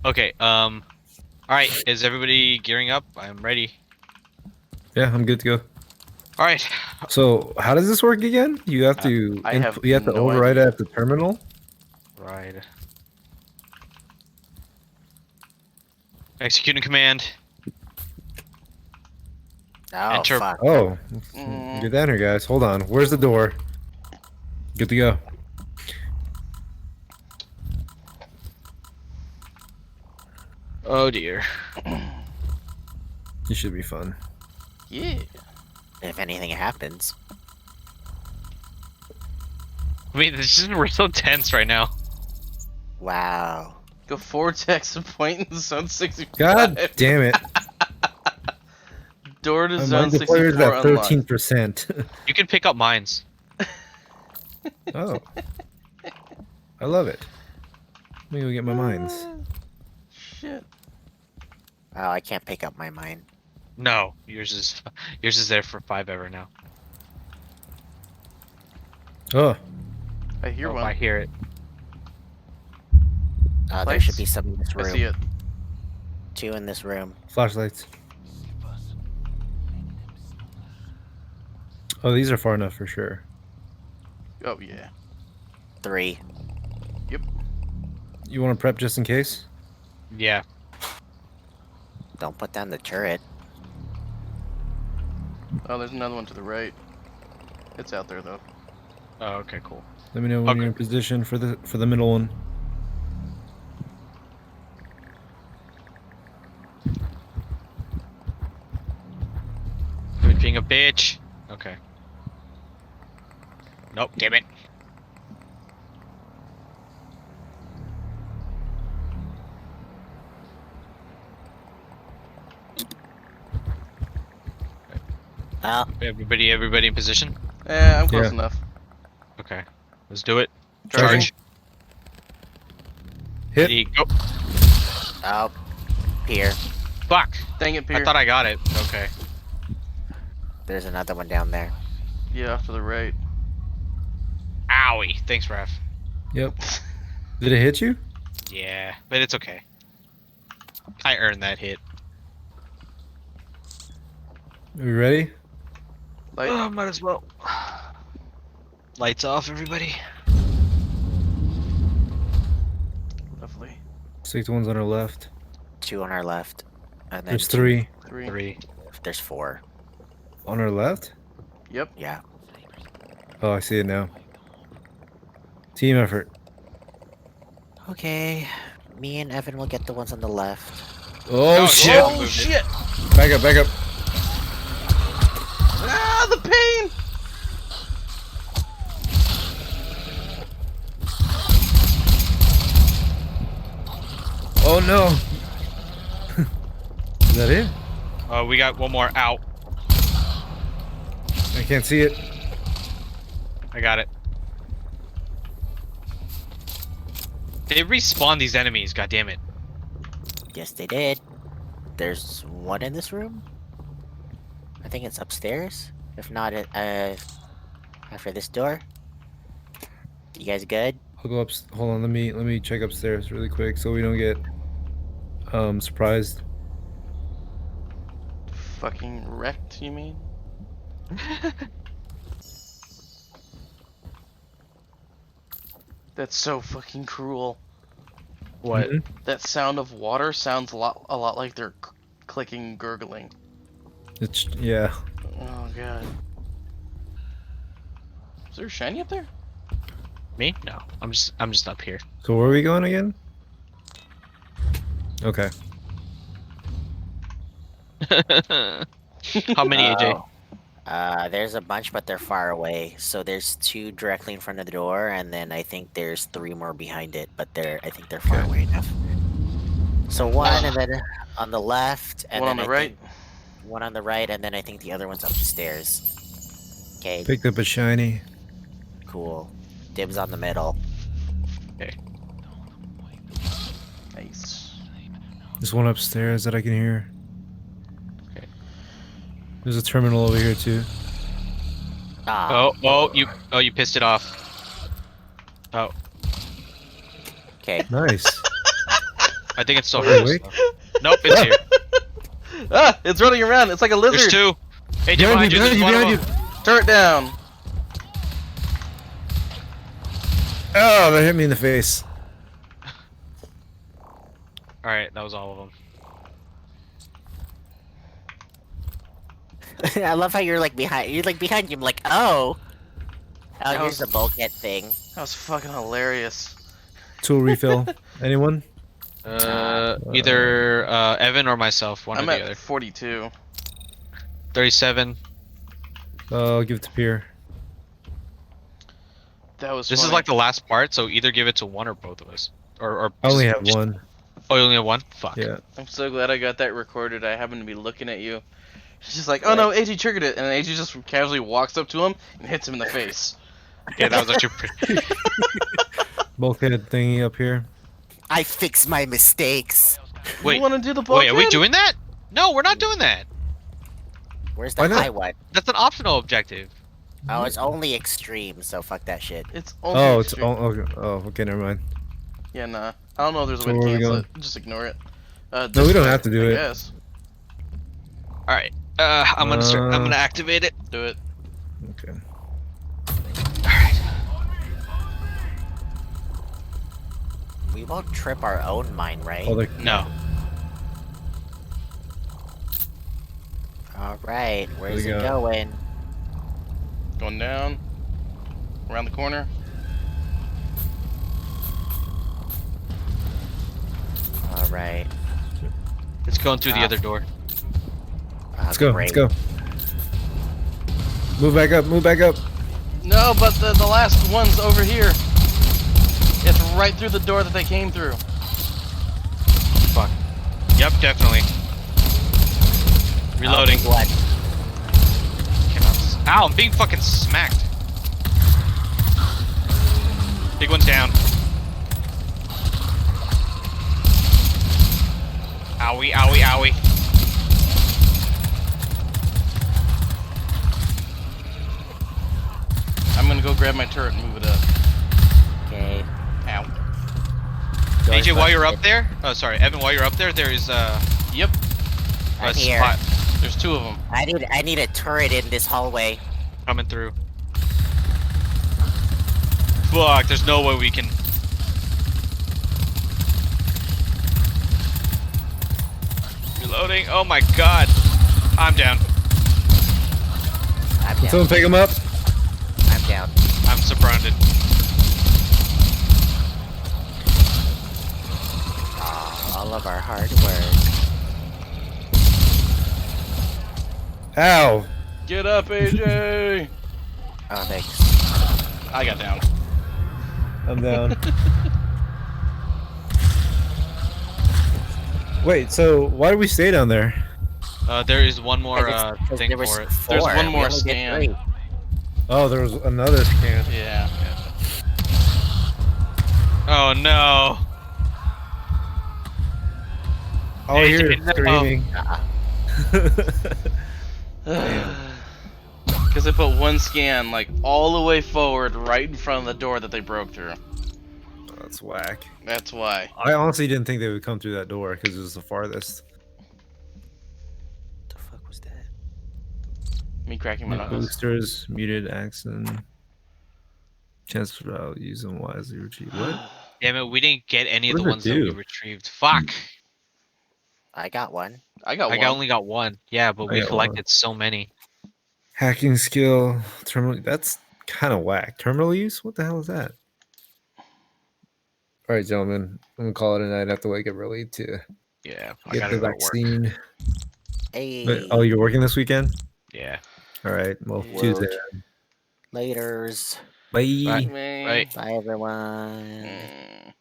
Okay, alright, is everybody gearing up? I'm ready. Yeah, I'm good to go. Alright. So, how does this work again? You have to I have you have to no override it idea. at the terminal. Right. Executing command. Oh, Enter. fuck. Oh, Mm, get down here, guys. Hold on. Where's the door? Good to go. Oh dear. This should be fun. yeah. If anything happens. I mean, we're so tense right now. Wow. Go forward to exit point in zone 65. God damn it! Door to My zone mind deployer is 64 at unlocked. 13%. You can pick up mines. Oh, I love it. Let me go get my mines. Shit. Oh, I can't pick up my mine. No, yours is there for 5 ever now. Oh, I hear Oh, one. I hear it. There should Lights? be some in this I see room. it. 2 in this room. flashlights. Oh, these are far enough for sure. Oh, yeah. 3. You want to prep just in case? Yeah. Don't put down the turret. Oh, there's another one to the right. It's out there, though. Oh, okay, cool. Let me know when Okay. you're in position for the middle one. Quit being a bitch. Okay. Nope, damn it. Oh, Everybody in position? I'm close Yeah. enough. Okay. Let's do it. Charging. Charge. Hit. Ready, go. oh. Here. Fuck. Dang it, Pierre. I thought I got it. Okay. There's another one down there. Yeah, off to the right. Owie. Thanks, Raph. Yep. Did it hit you? Yeah, but it's okay. I earned that hit. Are we ready? Light. Oh, might as well. Lights off, everybody. Lovely. Stick to ones on our left. 2 on our left. And then There's 2 3 3. 3. There's 4. on our left. Yep. Yeah. Oh, I see it now. Team effort. Okay. Me and Evan will get the ones on the left. Oh, Oh, shit! Oh, shit! Back up, back up. Ah, the pain! Oh no! Is that it? We got one more out. I can't see it. I got it. They respawn these enemies, god damn it. Yes, they did. There's one in this room. I think it's upstairs. If not, after this door. You guys good? I'll go up. Hold on. Let me check upstairs really quick so we don't get surprised. Fucking wrecked, you mean? That's so fucking cruel. What? Mhm. That sound of water sounds a lot like they're clicking, gurgling. Yeah. Oh god. Is there a shiny up there? Me? No. I'm just up here. So where are we going again? Okay. How many, AJ? There's a bunch, but they're far away. So there's 2 directly in front of the door, and then I think there's 3 more behind it, but I think they're far Okay. away enough. So one, and then on the left, and One on then the I right. think one on the right, and then I think the other one's upstairs. Okay, Picked up a shiny. cool. Dibs on the middle. Nice. There's one upstairs that I can hear. Okay. There's a terminal over here too. Ah, You pissed it off. Oh. okay. Nice. I think it's still Oh, hers. wait. though. Nope, it's here. Ah, it's running around. It's like a lizard. There's two. AJ, Behind behind you, you. There's one behind of you. them. Turret down. Oh, that hit me in the face. All right, that was all of them. I love how you're like behind. You're like behind you. I'm like, oh. Oh, That here's was- the bulkhead thing. That was fucking hilarious. Tool refill. Anyone? Either Evan or myself, one I'm or the at other. 42. 37. I'll give it to Pierre. That was This is funny. like the last part, so either give it to one or both of us. Or I only just- have one. Oh, you only have one? Fuck. Yeah. I'm so glad I got that recorded. I happened to be looking at you. She's just like, oh no, AG triggered it. And then AG just casually walks up to him and hits him in the face. Yeah, that was actually pretty. Bulkhead thingy up here. I fix my mistakes. Wait, You want to do the wait, bulkhead? are we doing that? No, we're not doing that. Where's the Why not? high one? That's an optional objective. Oh, it's only extreme, so fuck that shit. It's only Oh, it's extreme. okay, never mind. Yeah, nah. I don't know if there's a So way to where are we cancel going? it. Just ignore it. No, This we don't way, have to do I it. guess. All right. I'm gonna start. I'm gonna activate it. Do it. Okay. All right. We won't trip our own mine, right? Oh, they're- No. Alright, where's we it go. going? Going down. Around the corner. Alright. It's going through the other door. Let's go. Let's go. Move back up. Move back up. No, but the last one's over here. It's right through the door that they came through. Fuck. Yep, definitely. Reloading. What? Ow, I'm being fucking smacked. Big one's down. Owie, owie, owie. I'm gonna go grab my turret and move it up. Okay. Ow. AJ, while you're up there, oh sorry, Evan, while you're up there, there is Yep. a I'm here. spot There's two of them. I need a turret in this hallway. coming through. Fuck, there's no way we can. Reloading. Oh my god. I'm down. I'm Can down. someone pick him up? I'm down. I'm surrounded. Aw, all of our hard work. Ow. Get up, AJ! Oh, thanks. I got down. I'm down. Wait, so why did we stay down there? There is one more Because thing there was for it. There's four, one we more only did scan. 3. Oh, there was another scan. Yeah. Oh no. All I hear AJ, is no. screaming. Because they put one scan, like, all the way forward, right in front of the door that they broke through. That's whack. That's why. I honestly didn't think they would come through that door because it was the farthest. What the fuck was that? Me cracking my knuckles. Boosters, muted accent. Chance for I'll use them wisely. Retrieve. What? Damn it, we didn't get any of What the does it ones that we do? retrieved. Fuck. I got one. I got I one. only got one. Yeah, but I we got collected so many. Hacking skill. Terminal. That's kind of whack. Terminal use? What the hell is that? All right, gentlemen. I'm gonna call it a night. I have to wake up early to Yeah, I get gotta the go to work. vaccine. Hey. But, oh, you're working this weekend? Yeah. All right. Well, Word. Tuesday. Laters. Bye. Right. Man. Right. Bye, everyone. Mm.